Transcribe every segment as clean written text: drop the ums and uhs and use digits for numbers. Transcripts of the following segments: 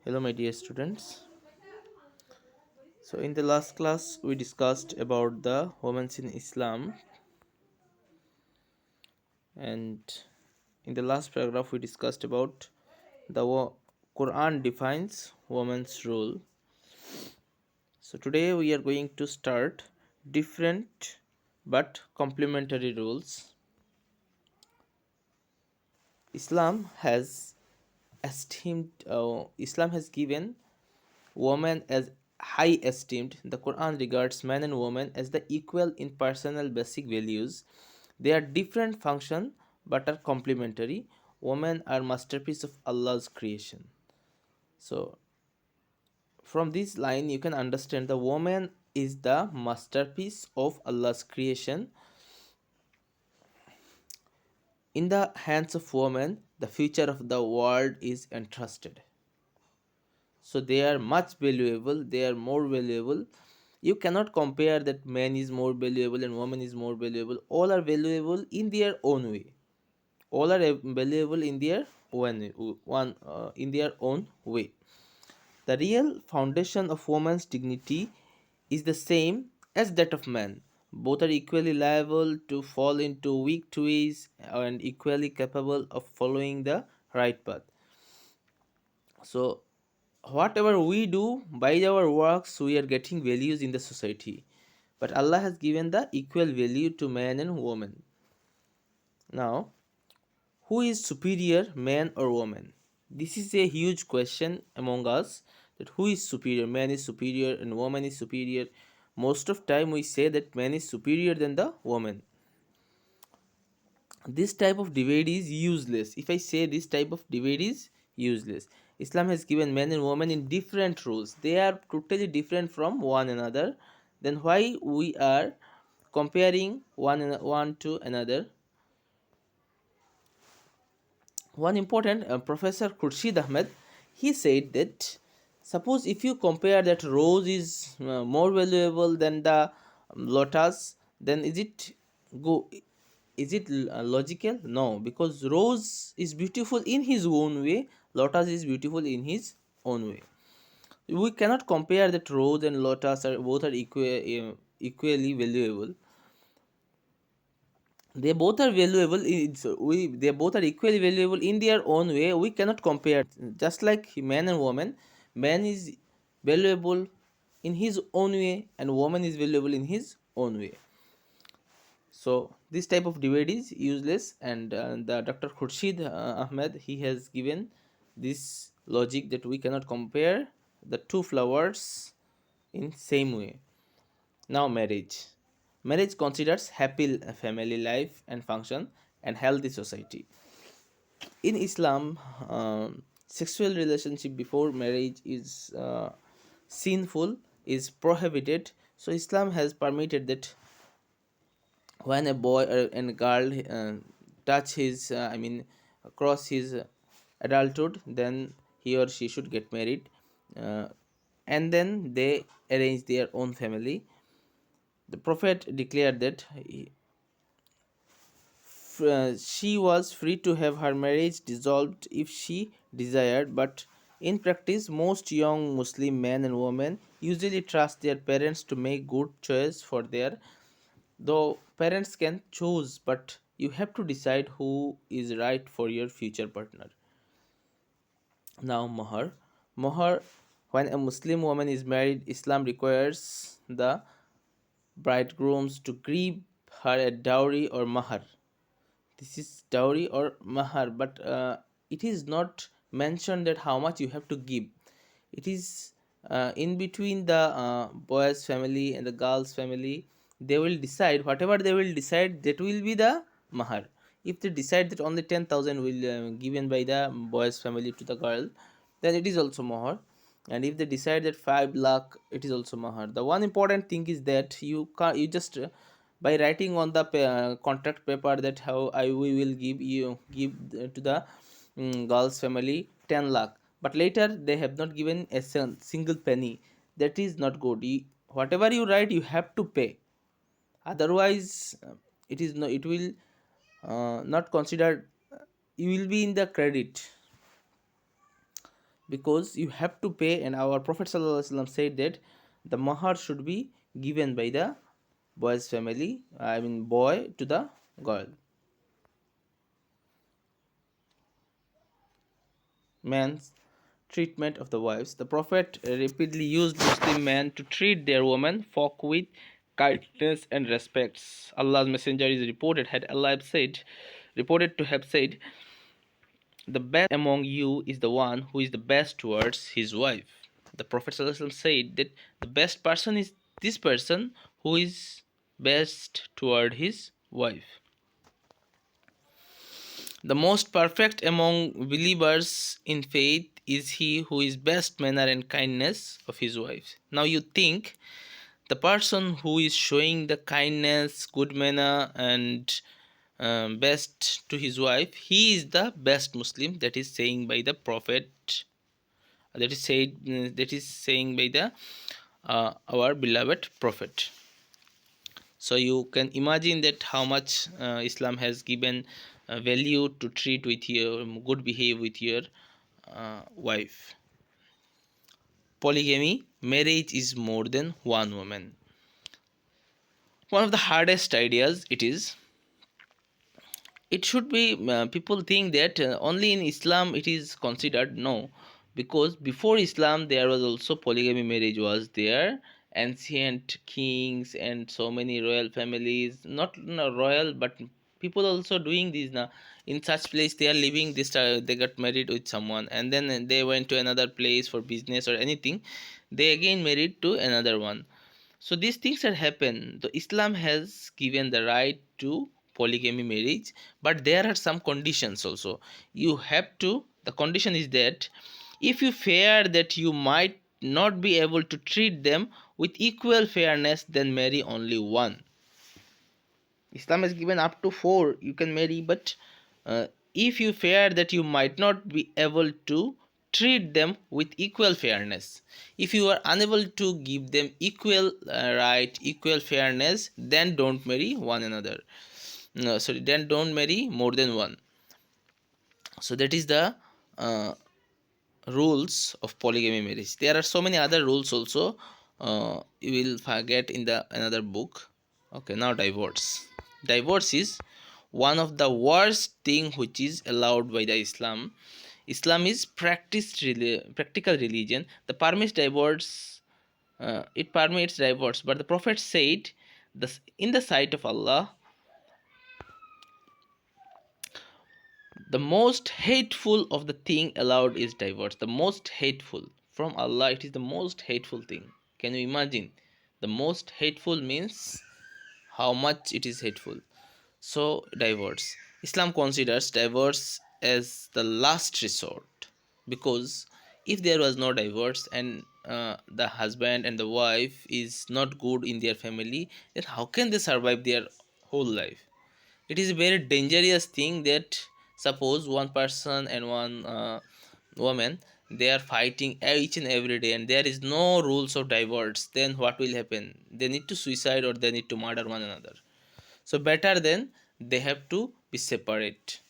Hello, my dear students. So, in the last class, we discussed about the women in Islam, and in the last paragraph, we discussed about the Quran defines woman's role. So, today we are going to start different but complementary roles. Islam has given woman as high esteemed. The Quran regards man and woman as the equal in personal basic values. They are different function but are complementary. Women are masterpiece of Allah's creation. So from this line you can understand the woman is the masterpiece of Allah's creation. In the hands of woman, the future of the world is entrusted. So they are much valuable, they are more valuable. You cannot compare that man is more valuable and woman is more valuable. All are valuable in their own way. All are valuable in their in their own way. The real foundation of woman's dignity is the same as that of man. Both are equally liable to fall into weak ways and equally capable of following the right path. So whatever we do by our works, we are getting values in the society, but Allah has given the equal value to man and woman. Now, who is superior, man or woman? This is a huge question among us, that who is superior, man is superior and woman is superior. Most of time we say that man is superior than the woman. This type of debate is useless. If I say this type of debate is useless, Islam has given men and women in different roles. They are totally different from one another. Then why we are comparing one to another? One important Professor Khurshid Ahmed, he said that suppose if you compare that rose is more valuable than the lotus, then go is it logical? No, because rose is beautiful in his own way, lotus is beautiful in his own way. We cannot compare that rose and lotus are both are equally valuable. They both are valuable, they both are equally valuable in their own way. We cannot compare. Just like man and woman, man is valuable in his own way and woman is valuable in his own way. So this type of debate is useless, and the Dr. Khurshid Ahmed, he has given this logic that we cannot compare the two flowers in same way. Now marriage. Marriage considers happy family life and function and healthy society. In Islam, sexual relationship before marriage is sinful, is prohibited. So Islam has permitted that when a boy or a girl touch his cross his adulthood, then he or she should get married, uh, and then they arrange their own family. The prophet declared that she was free to have her marriage dissolved if she desired, but in practice most young Muslim men and women usually trust their parents to make good choice for their. Though parents can choose, but you have to decide who is right for your future partner. Now, mahar. Mahar, when a Muslim woman is married, Islam requires the bridegrooms to give her a dowry or mahar. This is dowry or mahar, but it is not mentioned that how much you have to give. It is in between the boy's family and the girl's family. They will decide whatever they will decide, that will be the mahar. If they decide that only 10,000 will given by the boy's family to the girl, then it is also mahar. And if they decide that 5 lakh, it is also mahar. The one important thing is that you just by writing on the contract paper that how we will give to the girl's family 10 lakh, but later they have not given a single penny. That is not good. Whatever you write, you have to pay. Otherwise, it is no, it will not considered. You will be in the credit. because you have to pay, and our Prophet ﷺ said that the mahar should be given by the boy's family, I mean boy, to the girl. Man's treatment of the wives. The Prophet repeatedly used Muslim men to treat their women folk with kindness and respect. Allah's messenger is reported to have said, the best among you is the one who is the best towards his wife. The Prophet ﷺ said that the best person is this person who is best toward his wife. The most perfect among believers in faith is he who is best manner and kindness of his wife. Now you think the person who is showing the kindness, good manner, and best to his wife, he is the best Muslim. That is saying by the Prophet. That is saying by the our beloved Prophet. So you can imagine that how much Islam has given value to treat with your good behave with your wife. Polygamy, marriage is more than one woman. One of the hardest ideas it should be people think that only in Islam it is considered. No, because before Islam there was also polygamy marriage was there. Ancient kings and so many royal families, not no, royal, but people also doing this now. In such place they are living this, they got married with someone and then they went to another place for business or anything, they again married to another one. So these things have happened. The Islam has given the right to polygamy marriage, but there are some conditions also. You have to. The condition is that if you fear that you might not be able to treat them with equal fairness, then marry only one. Islam has given up to four you can marry, but if you fear that you might not be able to treat them with equal fairness, if you are unable to give them equal right, equal fairness, then don't marry one another. No, sorry, then don't marry more than one. So that is the uh, rules of polygamy marriage. There are so many other rules also, you will forget in the another book. Okay, now divorce is one of the worst thing which is allowed by the Islam is practical religion. The permits divorce, it permits divorce, but the Prophet said, in the sight of Allah, the most hateful of the thing allowed is divorce. The most hateful from Allah, it is the most hateful thing. Can you imagine? The most hateful means how much it is hateful. So divorce, Islam considers divorce as the last resort, because if there was no divorce and the husband and the wife is not good in their family, then how can they survive their whole life? It is a very dangerous thing that suppose one person and one woman, they are fighting each and every day and there is no rules of divorce, then what will happen? They need to suicide or they need to murder one another. So better than they have to be separate.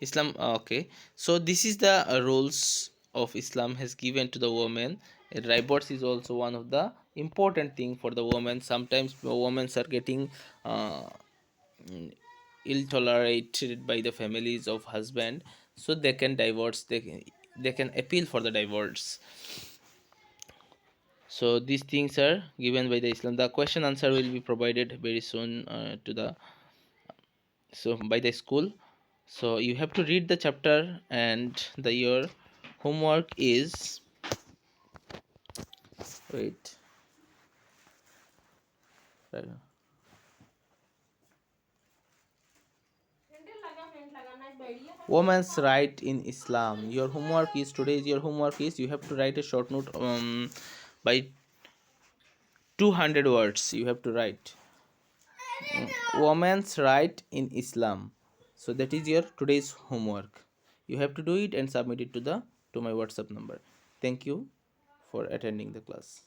Islam, okay, so this is the rules of Islam has given to the woman. Divorce is also one of the important thing for the woman. Sometimes women are getting uh, ill tolerated by the families of husband, so they can divorce, they can appeal for the divorce. So these things are given by the Islam. The question answer will be provided very soon to the, so by the school. So you have to read the chapter, and the your homework is, wait, right, woman's right in Islam. Your homework is, today's your homework is, you have to write a short note by 200 words you have to write. Woman's right in Islam. So that is your today's homework. You have to do it and submit it to the to my WhatsApp number. Thank you for attending the class.